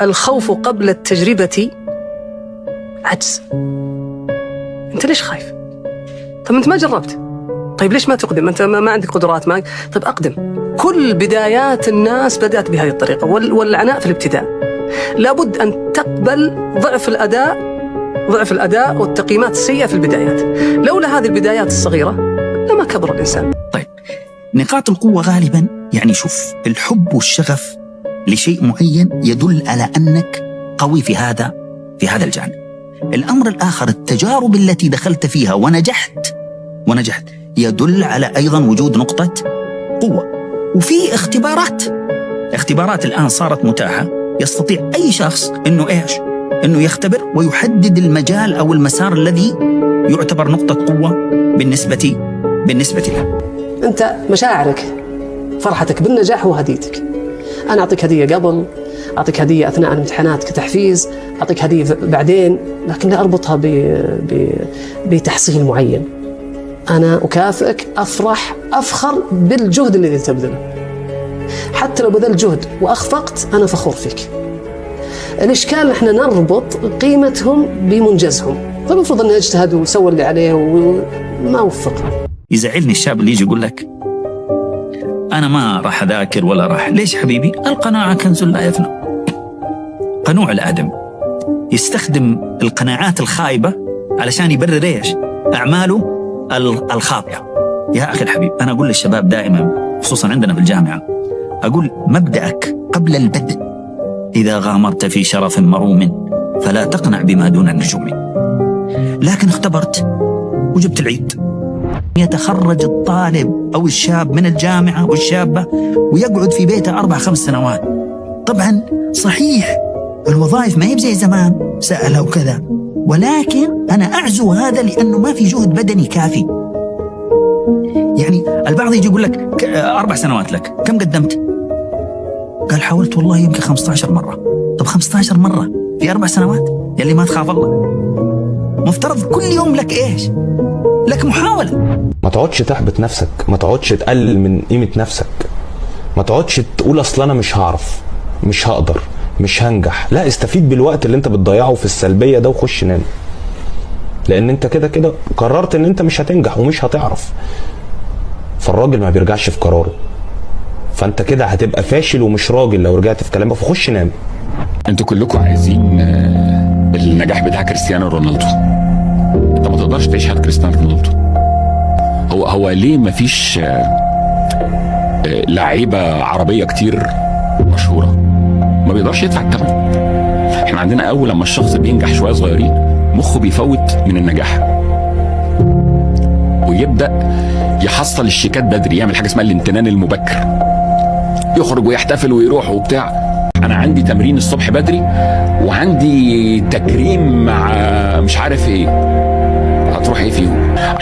الخوف قبل التجربة عجز. أنت ليش خايف؟ طب أنت ما جربت، طيب ليش ما تقدم؟ أنت ما عندك قدرات، ما طيب أقدم. كل بدايات الناس بدأت بهذه الطريقة، والعناء في الابتداء. لابد أن تقبل ضعف الأداء والتقييمات السيئة في البدايات. لولا هذه البدايات الصغيرة لما كبر الإنسان. طيب نقاط القوة غالبا يعني شوف، الحب والشغف لشيء معين يدل على أنك قوي في هذا الجانب. الأمر الآخر التجارب التي دخلت فيها ونجحت يدل على أيضا وجود نقطة قوة. وفي اختبارات الآن صارت متاحة، يستطيع أي شخص إنه يختبر ويحدد المجال أو المسار الذي يعتبر نقطة قوة بالنسبة له. أنت مشاعرك، فرحتك بالنجاح وهديتك. أنا أعطيك هدية قبل، أعطيك هدية أثناء الامتحانات كتحفيز، أعطيك هدية بعدين، لكن لا أربطها بتحصيل معين. أنا أكافئك، أفخر بالجهد الذي تبذله. حتى لو بذلت جهد وأخفقت أنا فخور فيك. الإشكال نحن نربط قيمتهم بمنجزهم. طيب المفروض أن يجتهد وسوى اللي عليه وما وفقه. يزعلني الشاب اللي يجي يقول لك أنا ما راح أذاكر ولا راح. ليش حبيبي؟ القناعة كنز لا يفنى. قنوع الآدم يستخدم القناعات الخايبة علشان يبرر إيش؟ أعماله الخاطئة. يا أخي الحبيب، أنا أقول للشباب دائما خصوصا عندنا في الجامعة، أقول مبدأك قبل البدء. إذا غامرت في شرف مروم فلا تقنع بما دون النجوم. لكن اختبرت وجبت العيد. يتخرج الطالب أو الشاب من الجامعة والشابة ويقعد في بيته 4-5 سنوات. طبعا صحيح الوظائف ما هي زي زمان سألة وكذا، ولكن أنا أعزو هذا لأنه ما في جهد بدني كافي. يعني البعض يجي يقول لك 4 سنوات لك، كم قدمت؟ قال حاولت والله يمكن 15 مرة. طب 15 مرة في 4 سنوات؟ يلي ما تخاف الله. مفترض كل يوم لك إيش؟ لك محاولة. ما تقعدش تحبط نفسك، ما تقعدش تقلل من قيمة نفسك، ما تقعدش تقول أصل أنا مش هعرف، مش هقدر، مش هنجح. لا، استفيد بالوقت اللي انت بتضيعه في السلبية ده وخش نام، لأن انت كده قررت ان انت مش هتنجح ومش هتعرف. فالراجل ما بيرجعش في قراره، فانت كده هتبقى فاشل ومش راجل لو رجعت في كلامك، فخش نام. انتوا كلكم عايزين النجاح بتاع كريستيانو رونالدو. انت ما تقدرش تعيش حياة كريستيانو رونالدو. هو ليه ما فيش لعيبة عربية كتير مشهورة ما بيقدرش يدفع الثمن؟ احنا عندنا اول لما الشخص بينجح شوية صغيرين مخه بيفوت من النجاح ويبدأ يحصل الشيكات بدري، يعمل حاجة اسمها الامتنان المبكر، يخرج ويحتفل ويروح وبتاع. انا عندي تمرين الصبح بدري وعندي تكريم مع مش عارف ايه، هتروح ايه فيهم؟